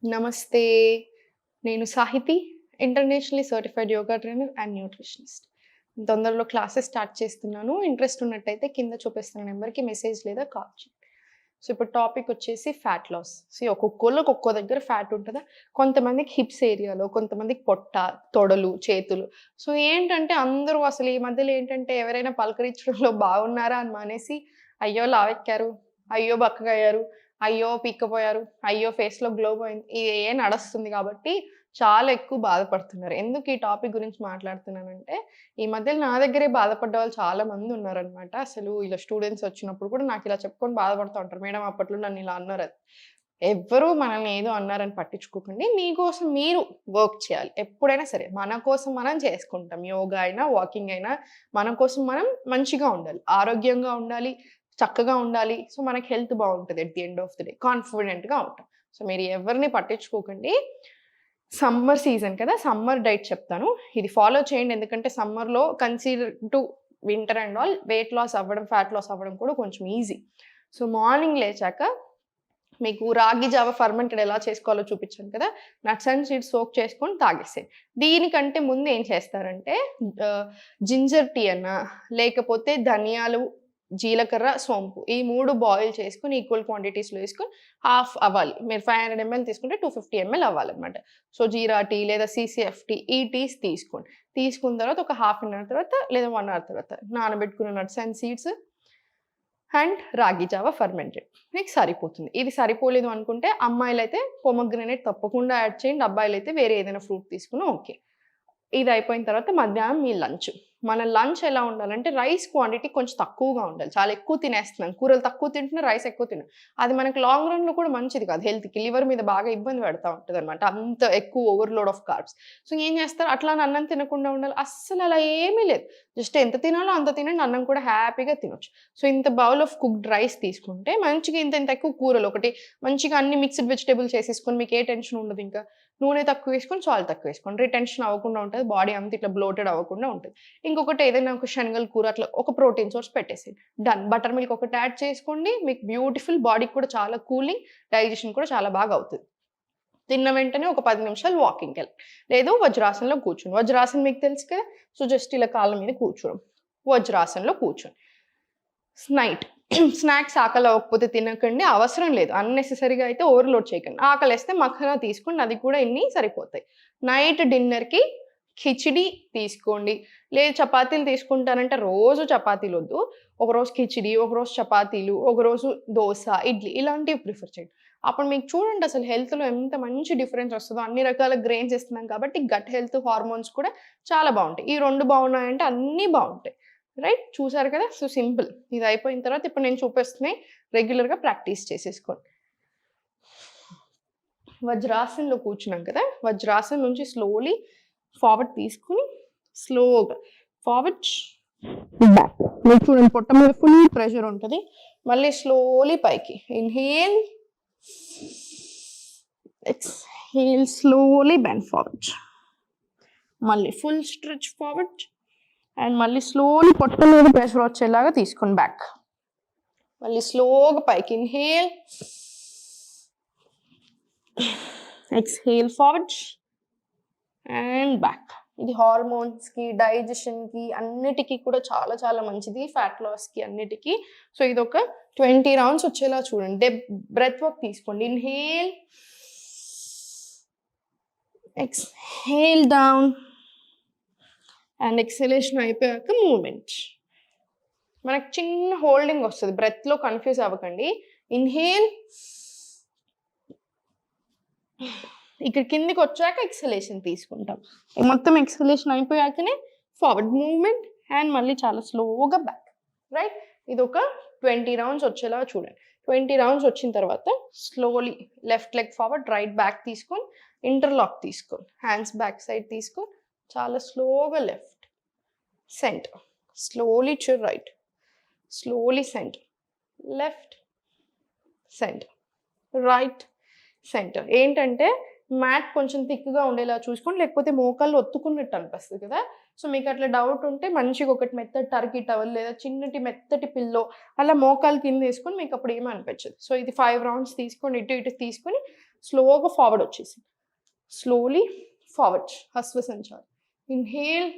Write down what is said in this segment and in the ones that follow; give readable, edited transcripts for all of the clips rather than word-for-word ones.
నమస్తే. నేను Sahiti, internationally certified yoga trainer and nutritionist. తొందరలో క్లాసెస్ స్టార్ట్ చేస్తున్నాను. ఇంట్రెస్ట్ ఉన్నట్టయితే కింద చూపిస్తున్న నెంబర్‌కి మెసేజ్ లేదా కాల్ చేయండి. సో, ఇప్పుడు టాపిక్ వచ్చేసి ఫ్యాట్ లాస్. ఒక్కొక్కళ్ళకి ఒక్కో దగ్గర ఫ్యాట్ ఉంటదా? కొంతమందికి హిప్స్ ఏరియాలో, కొంతమందికి పొట్ట, తొడలు, చేతులు. సో, ఏంటంటే అందరూ అసలు ఈ మధ్యలో ఏంటంటే ఎవరైనా పలకరించడంలో బాగున్నారా అని మానేసి, అయ్యో! లావెక్కారు, అయ్యో! బక్కగయ్యారు, అయ్యో! పీక్కపోయారు, అయ్యో! ఫేస్‌లో గ్లో పోయింది. ఇదే నడుస్తుంది కాబట్టి చాలా ఎక్కువ బాధపడుతున్నారు. ఎందుకు ఈ టాపిక్ గురించి మాట్లాడుతున్నానంటే, ఈ మధ్యలో నా దగ్గరే బాధపడ్డ వాళ్ళు చాలా మంది ఉన్నారనమాట. అసలు ఇలా స్టూడెంట్స్ వచ్చినప్పుడు కూడా నాకిలా చెప్పుకొని బాధపడుతూ ఉంటారు. మేడం అప్పట్లో నన్ను ఇలా అన్నారని. ఎవ్వరూ మనల్ని ఏదో అన్నారని పట్టించుకోకండి. మీకోసం మీరు వర్క్ చేయాలి. ఎప్పుడైనా సరే మన కోసం మనం చేసుకుంటాం. యోగా అయినా, వాకింగ్ అయినా మన కోసం మనం మంచిగా ఉండాలి. ఆరోగ్యంగా ఉండాలి. చక్కగా ఉండాలి. సో, మనకి హెల్త్ బావుంటది at the end of the day. కాన్ఫిడెంట్‌గా ఉంటాం. సో, మీరు ఎవరిని పట్టించుకోకండి. సమ్మర్ సీజన్ కదా! సమ్మర్ డైట్ చెప్తాను. ఇది ఫాలో చేయండి. ఎందుకంటే సమ్మర్‌లో consider to winter and all weight loss అవ్వడం, ఫ్యాట్ లాస్ అవ్వడం కూడా కొంచెం ఈజీ. సో, మార్నింగ్ లేచాక మీకు రాగి జావ ఫర్మెంటెడ్ ఎలా చేసుకోవాలో చూపించాను కదా! నట్స్ అండ్ సీడ్స్ సోక్ చేసుకొని తాగేసేయండి. దీనికంటే ముందు ఏం చేస్తారంటే జింజర్ టీ అన్నా, లేకపోతే ధనియాలు, జీలకర్ర, సోంపు ఈ 3 బాయిల్ చేసుకొని ఈక్వల్ క్వాంటిటీస్‌లో ఏసుకొని హాఫ్ అవ్వాలి. మీరు 500 ఎంఎల్ తీసుకుంటే 250 ఎంఎల్ అవ్వాలన్నమాట. సో, జీరా టీ లేదా సీసీఎఫ్ టీ ఈ టీస్ తీసుకోండి. తీసుకున్న తర్వాత ఒక హాఫ్ అన్ అవర్ తర్వాత లేదా 1 అవర్ తర్వాత నానబెట్టుకున్న నట్స్ అండ్ సీడ్స్ అండ్ రాగి జావ ఫర్మెంటెడ్. మీకు సరిపోతుంది. ఇది సరిపోలేదు అనుకుంటే అమ్మాయిలైతే పొమోగ్రానేట్ తప్పకుండా యాడ్ చేయండి. అబ్బాయిలైతే వేరే ఏదైనా ఫ్రూట్ తీసుకున్నా ఓకే. ఇది అయిపోయిన తర్వాత మధ్యాహ్నం మీ లంచ్. మన లంచ్ ఎలా ఉండాలంటే రైస్ క్వాంటిటీ కొంచెం తక్కువగా ఉండాలి. చాలా ఎక్కువ తినేస్తున్నాం. కూరలు తక్కువ తింటున్నా, రైస్ ఎక్కువ తిన్నాం. అది మనకి లాంగ్ రన్‌లో కూడా మంచిది కాదు హెల్త్‌కి. లివర్ మీద బాగా ఇబ్బంది పెడతా ఉంటదనమాట. అంత ఎక్కువ ఓవర్‌లోడ్ ఆఫ్ కార్బ్స్. సో, ఏం చేస్తారు అట్లా అని అన్నం తినకుండా ఉండాలి. అస్సలు అలా ఏమీ లేదు. జస్ట్ ఎంత తినాలో అంత తినండి. అన్నం కూడా హ్యాపీగా తినొచ్చు. సో, ఇంత బౌల్ ఆఫ్ కుక్డ్ రైస్ తీసుకుంటే మంచిగా ఇంత ఇంత ఎక్కువ కూరలు ఒకటి మంచిగా అన్ని మిక్స్డ్ వెజిటబుల్స్ ఏసేసుకొని మీకు ఏ టెన్షన్ ఉండదు ఇంకా. నూనె తక్కువ వేసుకొని, సాల్ట్ తక్కువ వేసుకోండి. రిటెన్షన్ అవ్వకుండా ఉంటది. బాడీ అంతా ఇట్లా బ్లోటెడ్ అవ్వకుండా ఉంటది. ఇంకొకటి ఏదైనా ఒక శనగల కూర అట్లా ఒక ప్రోటీన్ సోర్స్ పెట్టేసేయండి. డన్. బటర్ మిల్క్ ఒకటి యాడ్ చేసుకోండి. మీకు బ్యూటిఫుల్ బాడీకి కూడా చాలా కూలింగ్, డైజెషన్ కూడా చాలా బాగా అవుతది. తిన్న వెంటనే ఒక 10 నిమిషాలు వాకింగ్‌కెళ్ళండి. లేదు వజ్రాసనంలో కూర్చోండి. వజ్రాసనం మీకు తెలుసు కదా! సో, జస్ట్ ఇలా కాళ్ళ మీద కూర్చోవడం. వజ్రాసనంలో కూర్చోండి. నైట్ స్నాక్స్ ఆకలి అవ్వకపోతే తినకండి. అవసరం లేదు. అన్నెసెసరీగా అయితే ఓవర్‌లోడ్ చేయకండి. ఆకలేస్తే మఖానా తీసుకోండి. అది కూడా ఇన్ని సరిపోతాయి. నైట్ డిన్నర్‌కి ఖిచిడి తీసుకోండి. లేదు చపాతీలు తీసుకుంటానంటే రోజు చపాతీలొద్దు. ఒకరోజు ఖిచిడి, ఒకరోజు చపాతీలు, ఒకరోజు దోస, ఇడ్లీ ఇలాంటివి ప్రిఫర్ చేయండి. అప్పుడు మీకు చూడండి అసలు హెల్త్‌లో ఎంత మంచి డిఫరెన్స్ వస్తదో. అన్ని రకాల గ్రెయిన్స్ ఇస్తున్నాం కాబట్టి గట్ హెల్త్, హార్మోన్స్ కూడా చాలా బావుంటాయి. ఈ 2 బావున్నాయంటే అన్నీ బావుంటాయి. రైట్? చూసారు కదా! So, simple. ఇది అయిపోయిన తర్వాత ఇప్పుడు నేను చూపిస్తున్నాయి రెగ్యులర్‌గా ప్రాక్టీస్ చేసేసుకోండి. వజ్రాసనంలో కూర్చున్నాం కదా! వజ్రాసనం నుంచి స్లోలీ ఫార్వర్డ్ తీసుకొని స్లోగా ఫార్వర్డ్, బ్యాక్. మీరు చూడండి పొట్ట మీద ఫుల్ ప్రెషర్ ఉంటది. మళ్ళీ స్లోలీ పైకి. Inhale, exhale slowly bend forward. మళ్ళీ ఫుల్ స్ట్రెచ్ ఫార్వర్డ్ అండ్ మళ్ళీ స్లోలీ పొట్ట మీద ప్రెషర్ వచ్చేలాగా తీసుకోండి బ్యాక్. మళ్ళీ స్లోగా పైకి. Inhale, exhale forward and back. ఇది హార్మోన్స్‌కి, డైజెషన్‌కి అన్నిటికి కూడా చాలా చాలా మంచిది. ఫ్యాట్ లాస్‌కి అన్నిటికి. సో, ఇదొక 20 రౌండ్స్ వచ్చేలా చూడండి. బ్రెత్ వర్క్ తీసుకోండి. Inhale, exhale down and exhalation అయిపోయాక మూవ్‌మెంట్. మనకు చిన్న హోల్డింగ్ వస్తది. బ్రెత్‌లో కన్‌ఫ్యూజ్ అవ్వకండి. ఇన్‌హేల్, ఇక్కడ కిందకొచ్చాక ఎక్సలేషన్ తీసుకుంటాం. మొత్తం ఎక్సలేషన్ అయిపోయాకనే ఫార్వర్డ్ మూవ్‌మెంట్ అండ్ మళ్ళీ చాలా స్లోగా బ్యాక్. రైట్? ఇదొక 20 రౌండ్స్ వచ్చేలా చూడండి. 20 రౌండ్స్ వచ్చిన తర్వాత slowly left leg forward, right back తీసుకొని ఇంటర్లాక్ తీసుకోండి. హ్యాండ్స్ బ్యాక్ సైడ్ తీసుకొని చాలా స్లోగా left, centre, slowly to right, slowly centre, left, centre, right, centre. ఏంటంటే మ్యాట్ కొంచెం థిక్‌గా ఉండేలా చూసుకోండి. లేకపోతే మోకాళ్ళు ఒత్తుకున్నట్టు అనిపిస్తది కదా! సో, మీకు అట్లా డౌట్ ఉంటే మంచిగా ఒకటి మెత్తటి టర్కీ టవల్ లేదా చిన్నటి మెత్తటి పిల్లో అలా మోకాలు కింద వేసుకొని మీకు అప్పుడు ఏమి అనిపించదు. సో, ఇది 5 రౌండ్స్ తీసుకోండి. ఇటు ఇటు తీసుకొని స్లోగా ఫార్వర్డ్ వచ్చేసి స్లోలీ ఫార్వర్డ్ హస్వ సంచారం. ఇన్హేల్,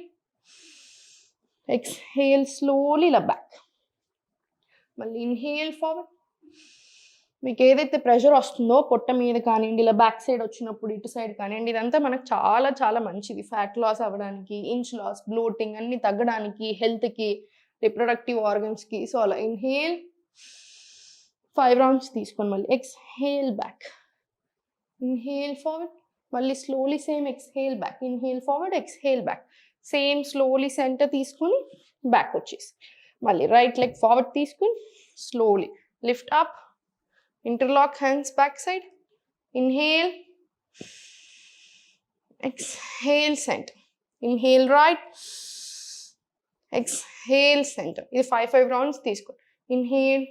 ఎక్స్హేల్, స్లోలీ ఇలా బ్యాక్. మళ్ళీ ఇన్హేల్ ఫార్వర్డ్. మీకు ఏదైతే ప్రెషర్ వస్తుందో పొట్ట మీద కానివ్వండి, ఇలా బ్యాక్ సైడ్ వచ్చినప్పుడు ఇటు సైడ్ కానివ్వండి, ఇదంతా మనకు చాలా చాలా మంచిది. ఫ్యాట్ లాస్ అవ్వడానికి, ఇంచ్ లాస్, బ్లోటింగ్ అన్ని తగ్గడానికి, హెల్త్కి, రిప్రొడక్టివ్ ఆర్గన్స్కి. సో అలా ఇన్హేల్ 5 రౌండ్స్ తీసుకొని మళ్ళీ ఎక్స్హేల్ బ్యాక్. ఇన్హేల్ ఫార్వర్డ్, మళ్ళీ slowly same exhale back. Inhale forward, exhale back. Same slowly centre తీసుకొని బ్యాక్ వచ్చేసి మళ్ళీ రైట్ లెగ్ ఫార్వర్డ్ తీసుకొని slowly lift up. Interlock hands backside. Inhale. Exhale center. Inhale right. Exhale center. ఇది 5 rounds తీసుకో. Inhale.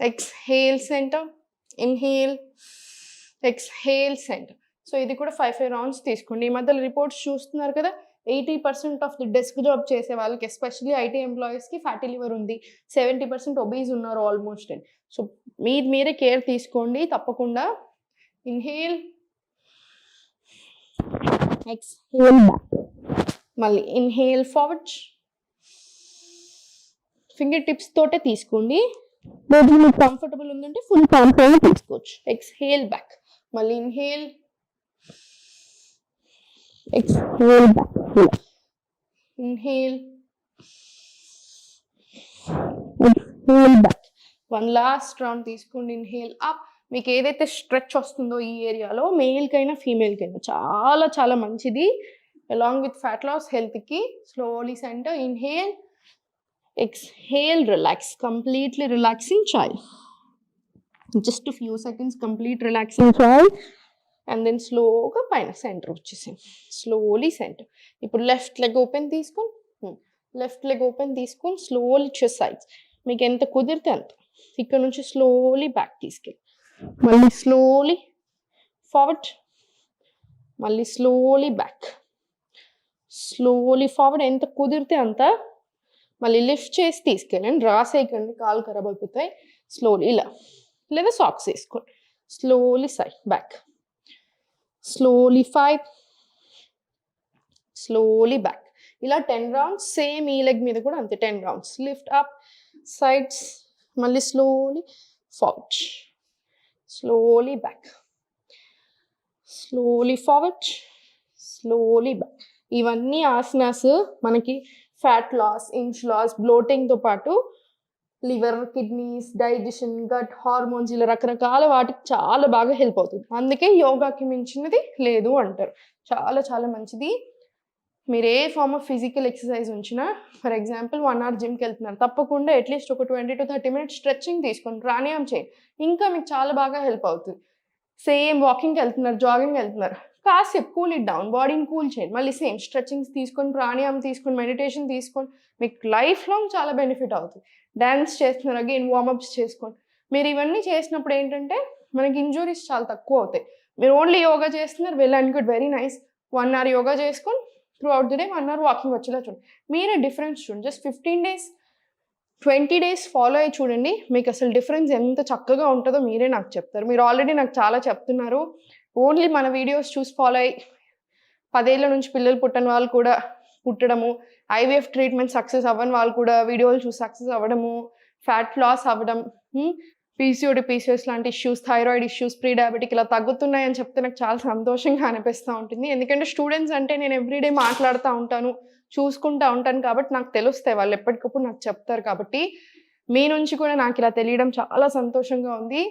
Exhale center. Inhale. Exhale center. So ఇది కూడా 5 rounds తీసుకోండి. ఈ మధ్యలో రిపోర్ట్స్ చూస్తున్నారు కదా, 80% ఆఫ్ ది డెస్క్ జాబ్ చేసే వాళ్ళకి, ఎస్పెషల్లీ ఐటీ ఎంప్లాయీస్కి ఫ్యాటీ లివర్ ఉంది, 70% ఒబీస్ ఉన్నారు ఆల్మోస్ట్. సో మీరే కేర్ తీసుకోండి తప్పకుండా. Inhale, exhale back. మళ్ళీ ఇన్హేల్ ఫార్వర్డ్. ఫింగర్ టిప్స్ తోటే తీసుకోండి, లేదు మీకు కంఫర్టబుల్ ఉందంటే ఫుల్ కాన్ఫిడెంట్ తీసుకోవచ్చు. Exhale back. మళ్ళీ inhale, exhale back. Inhale, exhale back. One last round తీసుకోండి. Inhale up. మీకు ఏదైతే స్ట్రెచ్ వస్తుందో ఈ ఏరియాలో, మేల్కైనా ఫీమేల్కైనా చాలా చాలా మంచిది, అలాంగ్ విత్ ఫ్యాట్ లాస్ హెల్త్కి. Slowly centre. Inhale, exhale, relax. Completely relaxing child. Just few seconds complete relaxing child. And then స్లోగా పైన సెంటర్ వచ్చేసింది. Slowly centre. ఇప్పుడు లెఫ్ట్ లెగ్ ఓపెన్ తీసుకొని, లెఫ్ట్ లెగ్ ఓపెన్ తీసుకొని స్లోలీ చెస్ట్ సైడ్స్. మీకు ఎంత కుదిరితే అంత. ఇక్కడ నుంచి స్లోలీ బ్యాక్ తీసుకెళ్ళి మళ్ళీ స్లోలీ ఫార్వర్డ్, మళ్ళీ స్లోలీ బ్యాక్, స్లోలీ ఫార్వర్డ్. ఎంత కుదిరితే అంత. మళ్ళీ లిఫ్ట్ చేసి తీసుకెళ్ళండి, రాసేయకండి, కాలు ఖరాబ్ అయిపోతాయి. స్లోలీ ఇలా, లేదా సాక్స్ వేసుకోండి. Slowly side back, slowly 5, slowly back. ఇలా 10 rounds. సేమ్ ఈ లెగ్ మీద కూడా అంతే 10 rounds. లిఫ్ట్ అప్, సైడ్స్, మళ్ళీ slowly forward, slowly back, slowly forward, slowly back. ఇవన్నీ ఆసనాస్ మనకి ఫ్యాట్ లాస్, ఇంచ్ లాస్, బ్లోటింగ్తో పాటు liver, kidneys, digestion, gut, hormones, ఇలా రకరకాల వాటికి చాలా బాగా హెల్ప్ అవుతుంది. అందుకే యోగాకి మించినది లేదు అంటారు. చాలా చాలా మంచిది. మీరు ఏ ఫార్మ్ ఆఫ్ ఫిజికల్ ఎక్సర్సైజ్ ఉంచినా, ఫర్ ఎగ్జాంపుల్ 1 hour జిమ్కి వెళ్తున్నారు, తప్పకుండా అట్లీస్ట్ ఒక 20 to 30 minutes స్ట్రెచ్చింగ్ తీసుకొని ప్రాణాయామం చేయండి, ఇంకా మీకు చాలా బాగా హెల్ప్ అవుతుంది. సేమ్ వాకింగ్కి వెళ్తున్నారు, జాగింగ్కి వెళ్తున్నారు, కాసేపు కూల్ ఇట్ డౌన్, బాడీని కూల్ చేయండి. మళ్ళీ సేమ్ స్ట్రెచ్చింగ్స్ తీసుకొని, ప్రాణాయామం తీసుకొని, మెడిటేషన్ తీసుకొని, మీకు లైఫ్ లాంగ్ చాలా బెనిఫిట్ అవుతుంది. డ్యాన్స్ చేస్తున్నారు, అగైన్ వార్మప్స్ చేసుకోండి. మీరు ఇవన్నీ చేసినప్పుడు ఏంటంటే మనకి ఇంజురీస్ చాలా తక్కువ అవుతాయి. మీరు ఓన్లీ యోగా చేస్తున్నారు, well and good, very nice. 1 hour yoga చేసుకొని throughout the day 1 hour walking వచ్చేలా చూడండి. మీరే డిఫరెన్స్ చూడండి. జస్ట్ 15 days 20 days ఫాలో అయ్యి చూడండి, మీకు అసలు డిఫరెన్స్ ఎంత చక్కగా ఉంటుందో మీరే నాకు చెప్తారు. మీరు ఆల్రెడీ నాకు చాలా చెప్తున్నారు. ఓన్లీ మన వీడియోస్ చూసి ఫాలో అయ్యి 10 ఏళ్ల నుంచి పిల్లలు పుట్టని వాళ్ళు కూడా పుట్టడము, ఐవీఎఫ్ ట్రీట్మెంట్ సక్సెస్ అవ్వని వాళ్ళు కూడా వీడియోలు చూసి సక్సెస్ అవ్వడము, ఫ్యాట్ లాస్ అవ్వడం, పీసీఓడి, పీసీఎస్ లాంటి issues, thyroid issues, pre diabetic ఇలా తగ్గుతున్నాయని చెప్తే నాకు చాలా సంతోషంగా అనిపిస్తూ ఉంటుంది. ఎందుకంటే స్టూడెంట్స్ అంటే నేను ఎవ్రీడే మాట్లాడుతూ ఉంటాను, చూసుకుంటూ ఉంటాను కాబట్టి నాకు తెలుస్తాయి, వాళ్ళు ఎప్పటికప్పుడు నాకు చెప్తారు. కాబట్టి మీ నుంచి కూడా నాకు ఇలా తెలియడం చాలా సంతోషంగా ఉంది.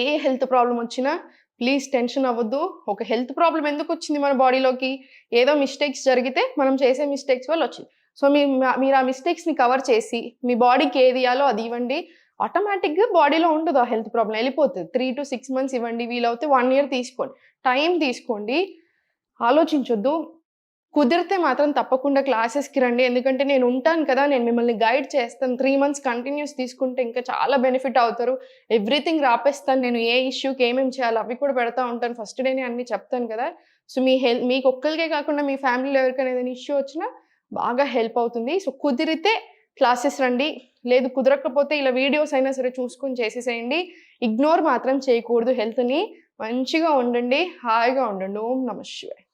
ఏ హెల్త్ ప్రాబ్లం వచ్చినా ప్లీజ్ టెన్షన్ అవ్వద్దు. ఒక హెల్త్ ప్రాబ్లం ఎందుకు వచ్చింది మన బాడీలోకి? ఏదో మిస్టేక్స్ జరిగితే మనం చేసే మిస్టేక్స్ వల్ల వచ్చింది. సో మీరు ఆ మిస్టేక్స్ని కవర్ చేసి మీ బాడీకి ఏది ఇవ్వాలో అది ఇవ్వండి. ఆటోమేటిక్గా బాడీలో ఉండదు ఆ హెల్త్ ప్రాబ్లం, వెళ్ళిపోతుంది. 3 to 6 months ఇవ్వండి, వీలవుతే 1 year తీసుకోండి, టైం తీసుకోండి, ఆలోచించొద్దు. కుదిరితే మాత్రం తప్పకుండా క్లాసెస్కి రండి, ఎందుకంటే నేను ఉంటాను కదా, నేను మిమ్మల్ని గైడ్ చేస్తాను. 3 months కంటిన్యూస్ తీసుకుంటే ఇంకా చాలా బెనిఫిట్ అవుతారు. ఎవ్రీథింగ్ రాపేస్తాను నేను, ఏ ఇష్యూకి ఏమేమి చేయాలి అవి కూడా పెడతా ఉంటాను. ఫస్ట్ డేనే అన్ని చెప్తాను కదా. సో మీకు ఒక్కరికే కాకుండా మీ ఫ్యామిలీలో ఎవరికైనా ఏదైనా ఇష్యూ వచ్చినా బాగా హెల్ప్ అవుతుంది. సో కుదిరితే క్లాసెస్ రండి, లేదు కుదరకపోతే ఇలా వీడియోస్ అయినా సరే చూసుకొని చేసేసేయండి. ఇగ్నోర్ మాత్రం చేయకూడదు హెల్త్ని. మంచిగా ఉండండి, హాయిగా ఉండండి. ఓం నమః శివాయ.